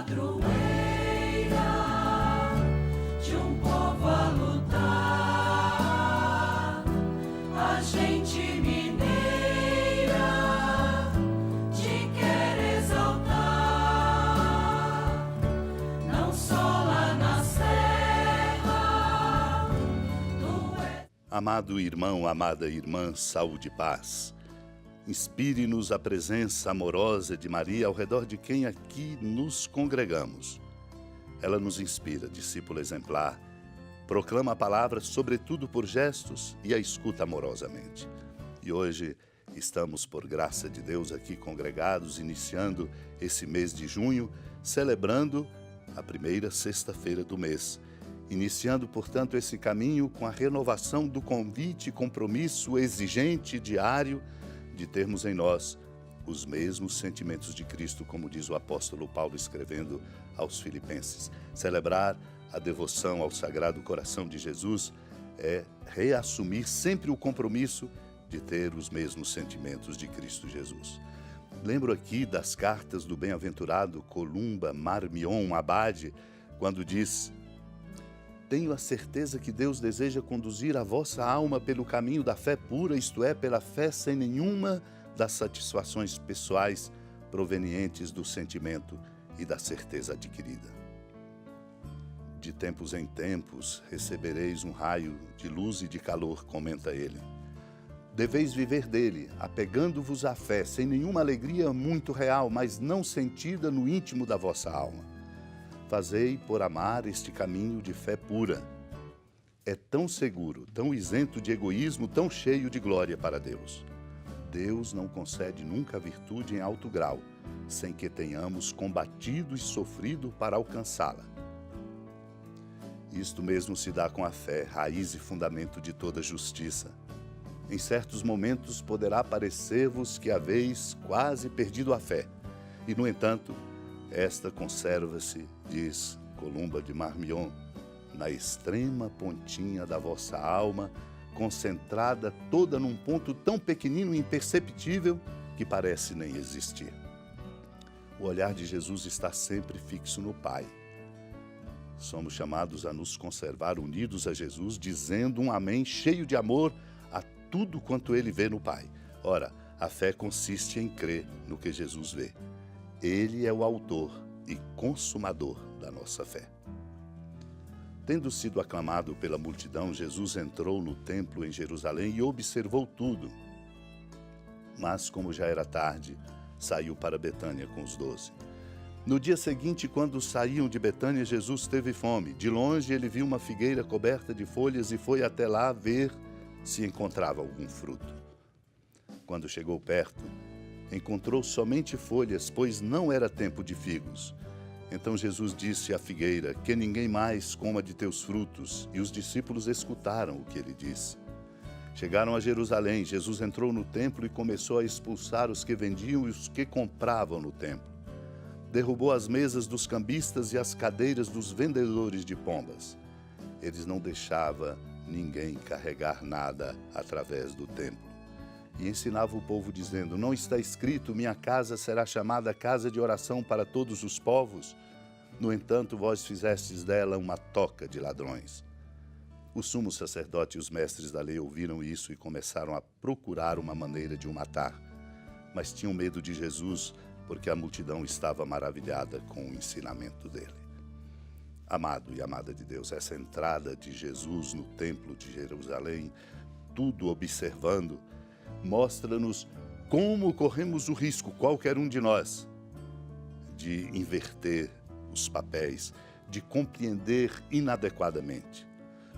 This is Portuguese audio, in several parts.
padroeira de um povo a lutar, a gente mineira te quer exaltar, não só lá na serra. Amado irmão, amada irmã, saúde e paz. Inspire-nos a presença amorosa de Maria ao redor de quem aqui nos congregamos. Ela nos inspira, discípulo exemplar, proclama a palavra sobretudo por gestos e a escuta amorosamente. E hoje estamos, por graça de Deus, aqui congregados, iniciando esse mês de junho, celebrando a primeira sexta-feira do mês. Iniciando, portanto, esse caminho com a renovação do convite e compromisso exigente diário de termos em nós os mesmos sentimentos de Cristo, como diz o apóstolo Paulo escrevendo aos Filipenses. Celebrar a devoção ao Sagrado Coração de Jesus é reassumir sempre o compromisso de ter os mesmos sentimentos de Cristo Jesus. Lembro aqui das cartas do bem-aventurado Columba Marmion Abade, quando diz: tenho a certeza que Deus deseja conduzir a vossa alma pelo caminho da fé pura, isto é, pela fé sem nenhuma das satisfações pessoais provenientes do sentimento e da certeza adquirida. De tempos em tempos recebereis um raio de luz e de calor, comenta ele. Deveis viver dele, apegando-vos à fé, sem nenhuma alegria muito real, mas não sentida no íntimo da vossa alma. Fazei por amar este caminho de fé pura. É tão seguro, tão isento de egoísmo, tão cheio de glória para Deus. Deus não concede nunca a virtude em alto grau, sem que tenhamos combatido e sofrido para alcançá-la. Isto mesmo se dá com a fé, raiz e fundamento de toda justiça. Em certos momentos poderá parecer-vos que haveis quase perdido a fé, e, no entanto, esta conserva-se, diz Columba de Marmion, na extrema pontinha da vossa alma, concentrada toda num ponto tão pequenino e imperceptível que parece nem existir. O olhar de Jesus está sempre fixo no Pai. Somos chamados a nos conservar unidos a Jesus, dizendo um amém cheio de amor a tudo quanto Ele vê no Pai. Ora, a fé consiste em crer no que Jesus vê. Ele é o autor e consumador da nossa fé. Tendo sido aclamado pela multidão, Jesus entrou no templo em Jerusalém e observou tudo. Mas, como já era tarde, saiu para Betânia com os 12. No dia seguinte, quando saíam de Betânia, Jesus teve fome. De longe, ele viu uma figueira coberta de folhas e foi até lá ver se encontrava algum fruto. Quando chegou perto, encontrou somente folhas, pois não era tempo de figos. Então Jesus disse à figueira: que ninguém mais coma de teus frutos. E os discípulos escutaram o que ele disse. Chegaram a Jerusalém. Jesus entrou no templo e começou a expulsar os que vendiam e os que compravam no templo. Derrubou as mesas dos cambistas e as cadeiras dos vendedores de pombas. Eles não deixavam ninguém carregar nada através do templo. E ensinava o povo dizendo: não está escrito, minha casa será chamada casa de oração para todos os povos? No entanto, vós fizestes dela uma toca de ladrões. O sumo sacerdote e os mestres da lei ouviram isso e começaram a procurar uma maneira de o matar. Mas tinham medo de Jesus, porque a multidão estava maravilhada com o ensinamento dele. Amado e amada de Deus, essa entrada de Jesus no templo de Jerusalém, tudo observando, mostra-nos como corremos o risco, qualquer um de nós, de inverter os papéis, de compreender inadequadamente.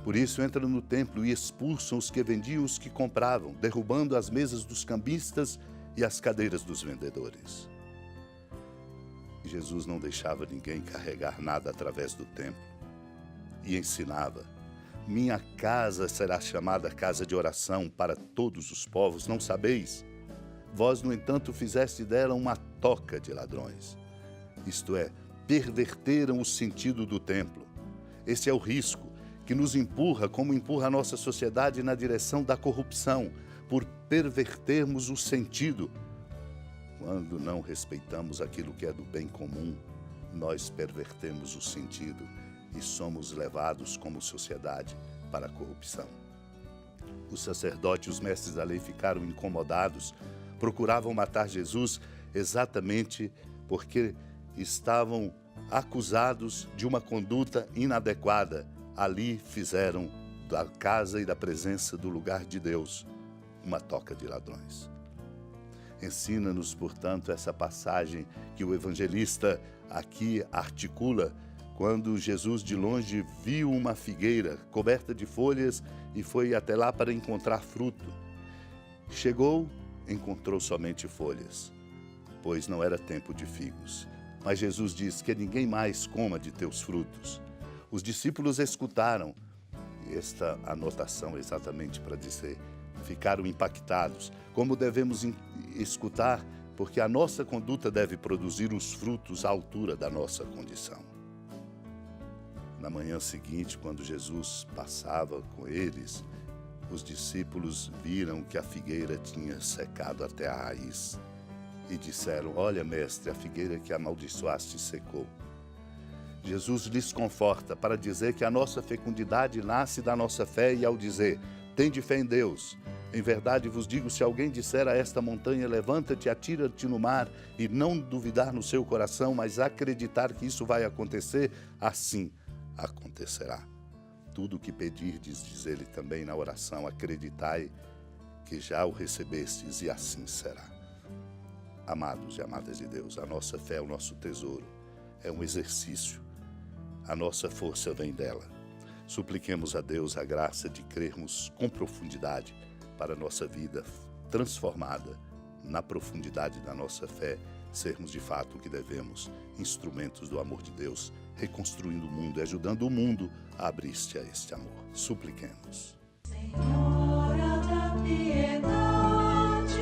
Por isso entram no templo e expulsam os que vendiam e os que compravam, derrubando as mesas dos cambistas e as cadeiras dos vendedores. Jesus não deixava ninguém carregar nada através do templo e ensinava: minha casa será chamada casa de oração para todos os povos, não sabeis? Vós, no entanto, fizeste dela uma toca de ladrões. Isto é, perverteram o sentido do templo. Esse é o risco que nos empurra, como empurra a nossa sociedade, na direção da corrupção, por pervertermos o sentido, quando não respeitamos aquilo que é do bem comum, nós pervertemos o sentido e somos levados como sociedade para a corrupção. Os sacerdotes e os mestres da lei ficaram incomodados, procuravam matar Jesus exatamente porque estavam acusados de uma conduta inadequada. Ali fizeram da casa e da presença do lugar de Deus uma toca de ladrões. Ensina-nos, portanto, essa passagem que o evangelista aqui articula quando Jesus de longe viu uma figueira coberta de folhas e foi até lá para encontrar fruto. Chegou, encontrou somente folhas, pois não era tempo de figos. Mas Jesus diz que ninguém mais coma de teus frutos. Os discípulos escutaram esta anotação exatamente para dizer, ficaram impactados. Como devemos escutar? Porque a nossa conduta deve produzir os frutos à altura da nossa condição. Na manhã seguinte, quando Jesus passava com eles, os discípulos viram que a figueira tinha secado até a raiz. E disseram, olha, mestre, a figueira que amaldiçoaste secou. Jesus lhes conforta para dizer que a nossa fecundidade nasce da nossa fé e ao dizer, tende fé em Deus. Em verdade vos digo, se alguém disser a esta montanha, levanta-te, atira-te no mar, e não duvidar no seu coração, mas acreditar que isso vai acontecer, assim acontecerá. Tudo o que pedirdes, diz ele também na oração, acreditai que já o recebestes e assim será. Amados e amadas de Deus, a nossa fé é o nosso tesouro, é um exercício. A nossa força vem dela. Supliquemos a Deus a graça de crermos com profundidade para a nossa vida transformada na profundidade da nossa fé, sermos de fato o que devemos, instrumentos do amor de Deus, reconstruindo o mundo e ajudando o mundo a abrir-se a este amor. Supliquemos. Senhora da piedade,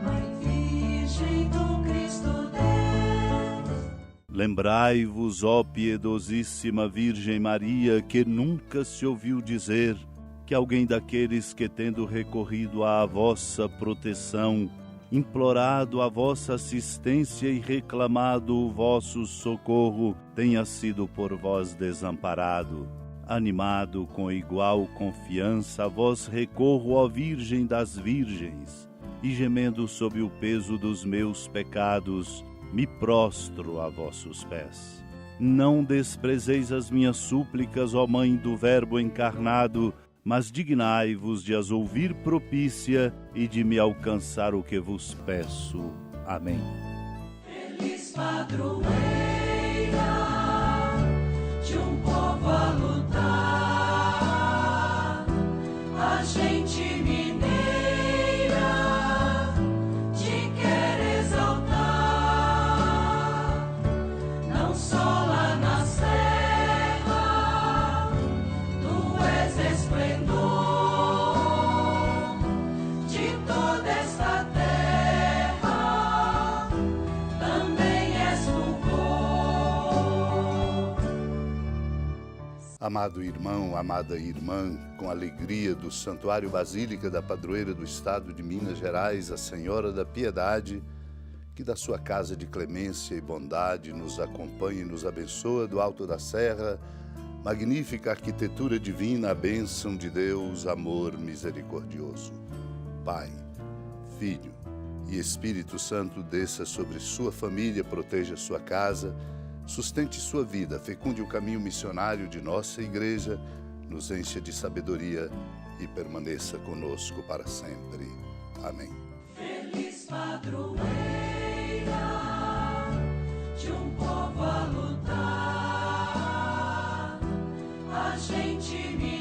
Mãe Virgem do Cristo Deus. Lembrai-vos, ó piedosíssima Virgem Maria, que nunca se ouviu dizer que alguém daqueles que, tendo recorrido à vossa proteção, implorado a vossa assistência e reclamado o vosso socorro, tenha sido por vós desamparado. Animado com igual confiança, a vós recorro, ó Virgem das Virgens, e gemendo sob o peso dos meus pecados, me prostro a vossos pés. Não desprezeis as minhas súplicas, ó Mãe do Verbo encarnado, mas dignai-vos de as ouvir propícia e de me alcançar o que vos peço. Amém. Feliz padroeira de um povo a lutar, a gente mineira te quer exaltar, não só lá na serra, tu és esplendor de toda esta terra, também és fulgor. Amado irmão, amada irmã, com alegria do Santuário Basílica da Padroeira do Estado de Minas Gerais, a Senhora da Piedade, que da sua casa de clemência e bondade nos acompanhe e nos abençoa do alto da serra, magnífica arquitetura divina, a bênção de Deus, amor misericordioso. Pai, Filho e Espírito Santo desça sobre sua família, proteja sua casa, sustente sua vida, fecunde o caminho missionário de nossa igreja, nos encha de sabedoria e permaneça conosco para sempre. Amém. Feliz padroeira de um povo a lutar, a gente me